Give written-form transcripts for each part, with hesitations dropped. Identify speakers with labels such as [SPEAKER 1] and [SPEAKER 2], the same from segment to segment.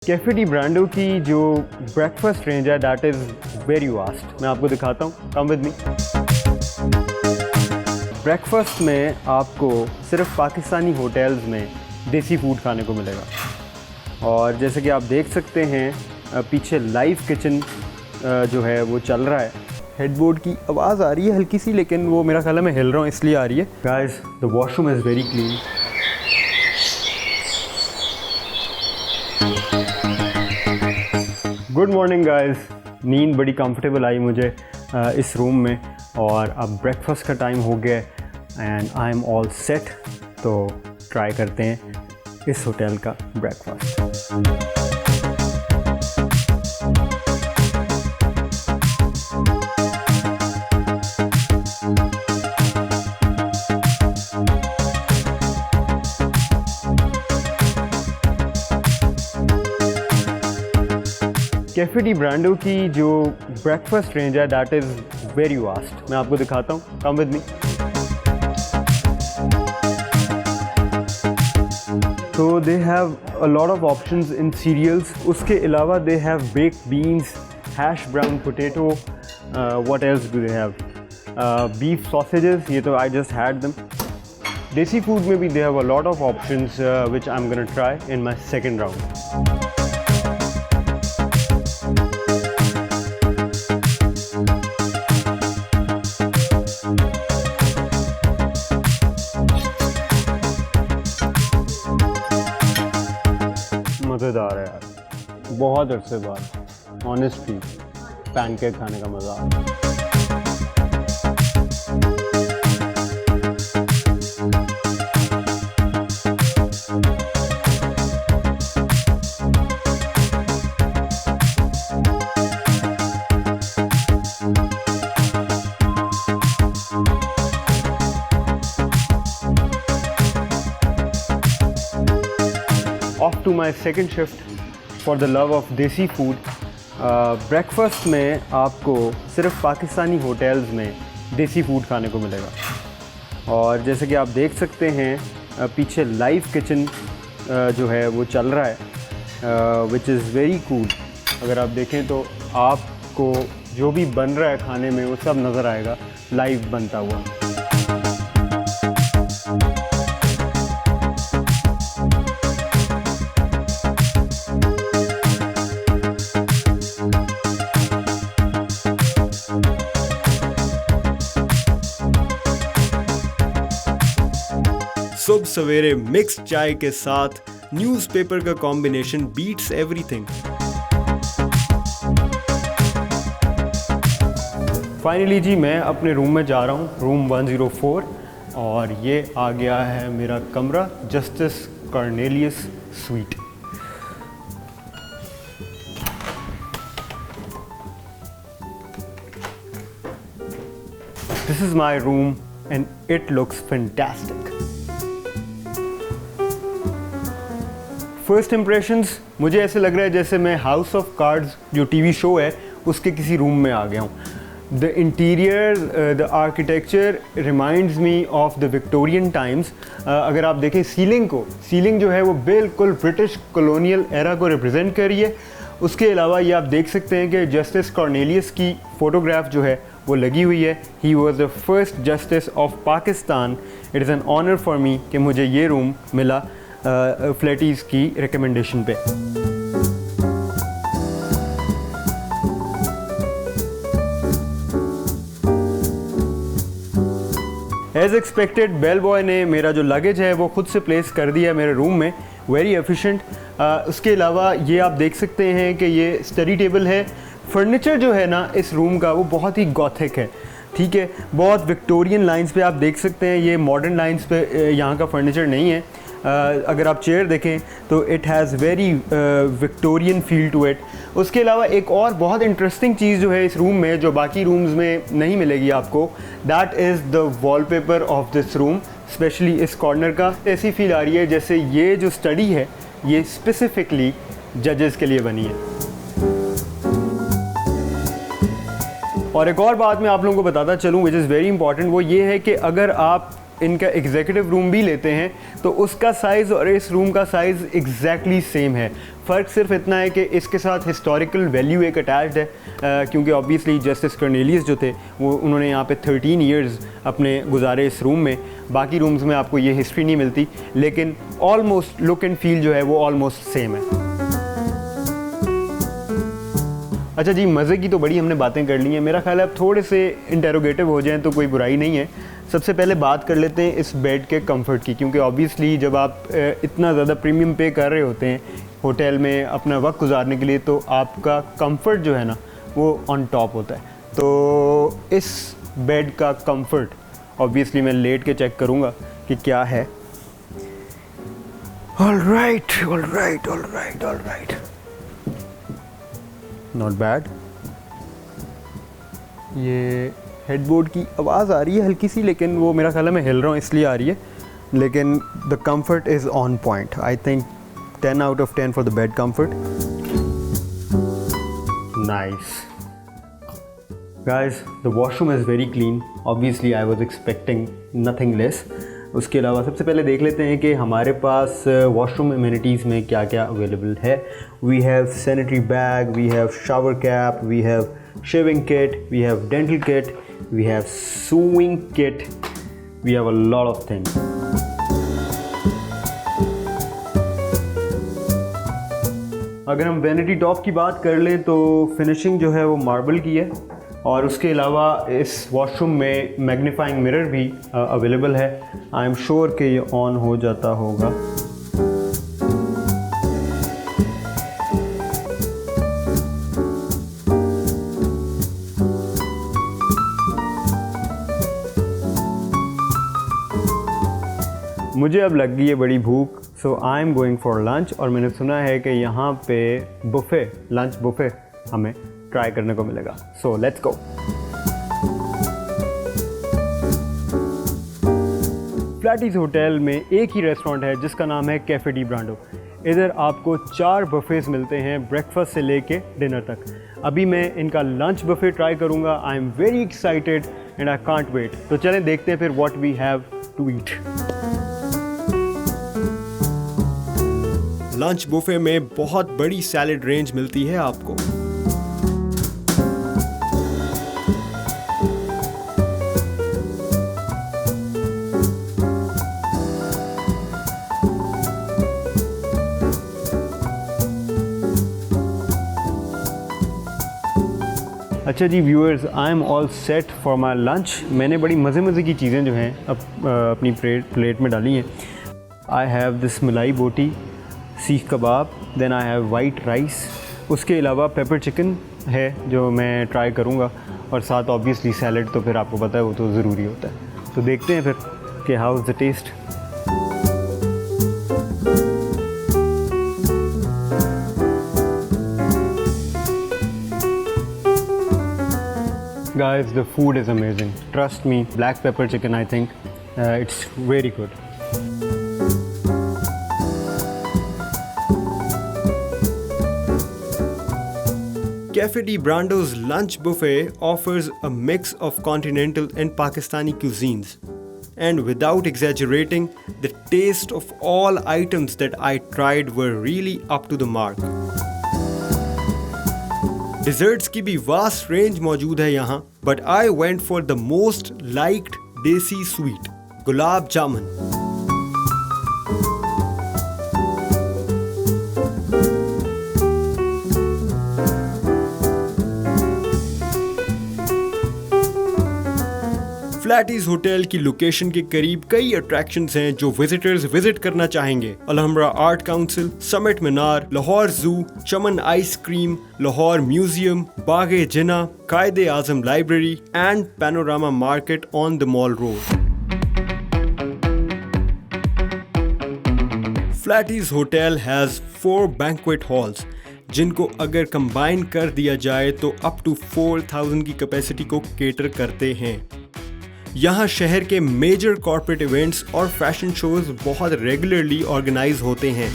[SPEAKER 1] Cafe D ब्रांडो की जो ब्रेकफास्ट रेंज है दैट इज़ वेरी वास्ट। मैं आपको दिखाता हूँ, कम विद मी। ब्रेकफास्ट में आपको सिर्फ पाकिस्तानी होटल्स में देसी फूड खाने को मिलेगा। और जैसे कि आप देख सकते हैं पीछे लाइव किचन जो है वो चल रहा है। हेडबोर्ड की आवाज़ आ रही है हल्की सी, लेकिन वो मेरा ख्याल है मैं हिल रहा हूँ इसलिए आ रही है। Guys, the washroom is very clean. Good morning guys. नींद बड़ी कंफर्टेबल आई मुझे इस रूम में, और अब ब्रेकफास्ट का टाइम हो गया and I am all set. तो ट्राई करते हैं इस होटल का ब्रेकफास्ट। कैफे डी ब्रांडो की जो ब्रेकफास्ट रेंज है दैट इज़ वेरी वास्ट। मैं आपको दिखाता हूँ, कम विद मी। तो they have a lot of options in cereals. उसके अलावा they have baked beans, hash brown potato, what else do they have, beef sausages, ये तो I just had them. Desi food में भी they have a lot of options which I am gonna try in my second round. मज़ेदार है यार, बहुत अरसे बाद ऑनेस्टली पैनकेक खाने का मज़ा आ रहा है। Off to my second shift for the love of देसी फूड। ब्रेकफास्ट में आपको सिर्फ पाकिस्तानी होटल्स में देसी फूड खाने को मिलेगा। और जैसे कि आप देख सकते हैं पीछे लाइव किचन जो है वो चल रहा है, विच इज़ वेरी कूल। अगर आप देखें तो आपको जो भी बन रहा है खाने में वो सब नज़र आएगा लाइव बनता हुआ। सुबह सवेरे मिक्स चाय के साथ न्यूज़पेपर का कॉम्बिनेशन बीट्स एवरीथिंग। फाइनली जी मैं अपने रूम में जा रहा हूँ, रूम 104, और ये आ गया है मेरा कमरा, justice Cornelius sweet. This is my room and it looks fantastic. First impressions मुझे ऐसे लग रहा है जैसे मैं हाउस ऑफ कार्ड्स जो टीवी शो है उसके किसी रूम में आ गया हूँ। The interior, the architecture reminds me of the Victorian times. अगर आप देखें सीलिंग जो है वो बिल्कुल ब्रिटिश कॉलोनियल एरा को रिप्रेजेंट कर रही है। उसके अलावा ये आप देख सकते हैं कि जस्टिस कॉर्नेलियस की फ़ोटोग्राफ जो है वो लगी हुई है। He was the first justice of Pakistan. It is an honour for me कि मुझे ये रूम मिला फ्लैटीज़ की रिकमेंडेशन पे। एज एक्सपेक्टेड बेल बॉय ने मेरा जो लगेज है वो खुद से प्लेस कर दिया मेरे रूम में, वेरी एफिशिएंट। उसके अलावा ये आप देख सकते हैं कि ये स्टडी टेबल है। फर्नीचर जो है ना इस रूम का वो बहुत ही गॉथिक है, ठीक है, बहुत विक्टोरियन लाइंस पे आप देख सकते हैं। ये मॉडर्न लाइंस पे यहाँ का फर्नीचर नहीं है। अगर आप चेयर देखें तो it has very Victorian feel to it. उसके अलावा एक और बहुत इंटरेस्टिंग चीज़ जो है इस रूम में, जो बाकी रूम्स में नहीं मिलेगी आपको, that is the wallpaper of this room, specially इस कॉर्नर का। ऐसी फील आ रही है जैसे ये जो स्टडी है ये स्पेसिफिकली जजेस के लिए बनी है। और एक और बात मैं आप लोगों को बताता चलूँ विच इज़ वेरी इंपॉर्टेंट, वो ये है कि अगर आप इनका एग्जीक्यूटिव रूम भी लेते हैं तो उसका साइज़ और इस रूम का साइज़ एग्जैक्टली सेम है। फ़र्क सिर्फ इतना है कि इसके साथ हिस्टोरिकल वैल्यू एक अटैच्ड है, क्योंकि ऑब्वियसली जस्टिस कर्नेलियस जो थे वो उन्होंने यहाँ पे 13 इयर्स अपने गुजारे इस रूम में। बाकी रूम्स में आपको ये हिस्ट्री नहीं मिलती, लेकिन ऑलमोस्ट लुक एंड फील जो है वो ऑलमोस्ट सेम है। अच्छा जी, मज़े की तो बड़ी हमने बातें कर ली हैं, मेरा ख्याल है अब थोड़े से इंटेरोगेटिव हो जाएं तो कोई बुराई नहीं है। सबसे पहले बात कर लेते हैं इस बेड के कंफर्ट की, क्योंकि ऑब्वियसली जब आप इतना ज़्यादा प्रीमियम पे कर रहे होते हैं होटल में अपना वक्त गुजारने के लिए, तो आपका कंफर्ट जो है ना वो ऑन टॉप होता है। तो इस बेड का कंफर्ट ऑब्वियसली मैं लेट के चेक करूँगा कि क्या है। All right, not bad. ये हेडबोर्ड की आवाज़ आ रही है हल्की सी, लेकिन वो मेरा ख्याल है मैं हिल रहा हूँ इसलिए आ रही है, लेकिन the comfort is on point. I think 10 out of 10 for the bed comfort. Nice guys, the washroom is very clean. Obviously I was expecting nothing less. उसके अलावा सबसे पहले देख लेते हैं कि हमारे पास वॉशरूम एमिनिटीज़ में क्या क्या अवेलेबल है। We have sanitary bag, we have shower cap, we have shaving kit, we have dental kit, we have sewing kit, we have a lot of things. अगर हम वैनिटी टॉप की बात कर लें तो फिनिशिंग जो है वो मार्बल की है, और उसके अलावा इस वॉशरूम में मैग्नीफाइंग मिरर भी अवेलेबल है। आई एम श्योर कि ये ऑन हो जाता होगा। मुझे अब लग गई है बड़ी भूख, so I am going for lunch. और मैंने सुना है कि यहाँ पे बुफ़े, लंच बुफ़े हमें ट्राई करने को मिलेगा। So let's go. फ्लैटीज़ होटल में एक ही रेस्टोरेंट है जिसका नाम है कैफ़े डी ब्रांडो। इधर आपको 4 बुफ़ेज मिलते हैं ब्रेकफास्ट से लेके डिनर तक। अभी मैं इनका लंच बुफ़े ट्राई करूँगा। I am very excited and I can't wait. तो चलें देखते हैं फिर what we have to eat. Lunch buffet में बहुत बड़ी सैलेड रेंज मिलती है आपको। अच्छा जी viewers, I am all set for my lunch. मैंने बड़ी मज़े की चीज़ें जो हैं अपनी प्लेट में डाली हैं। I have this malai boti, seekh kebab, then I have white rice. उसके अलावा पेपर चिकन है जो मैं ट्राई करूँगा, और साथ ऑब्वियसली सैलड तो फिर आपको पता है वो तो ज़रूरी होता है। तो देखते हैं फिर कि how is the taste. Guys, the food is amazing. Trust me, black pepper chicken, I think it's very good. Cafe Di Brando's lunch buffet offers a mix of continental and Pakistani cuisines. And without exaggerating, the taste of all items that I tried were really up to the mark. Desserts की भी vast range मौजूद है यहाँ, but I went for the most liked desi sweet, gulab jamun. Faletti's hotel की location के करीब कई attractions हैं जो विजिटर्स विजिट करना चाहेंगे। Alhamra Art Council, Summit Minar, Lahore Zoo, Chaman ice cream, Lahore Museum, Bagh-e Jinnah, Quaid-e Azam Library and Panorama Market on the Mall Road. Faletti's Hotel has 4 banquet halls, जिनको अगर कंबाइन कर दिया जाए तो अप टू 4000 की कैपेसिटी को केटर करते हैं। यहाँ शहर के मेजर कॉर्पोरेट इवेंट्स और फैशन शोज बहुत रेगुलरली ऑर्गेनाइज होते हैं।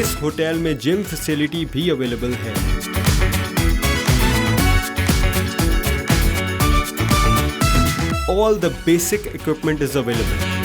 [SPEAKER 1] इस होटल में जिम फैसिलिटी भी अवेलेबल है। All the basic equipment is available.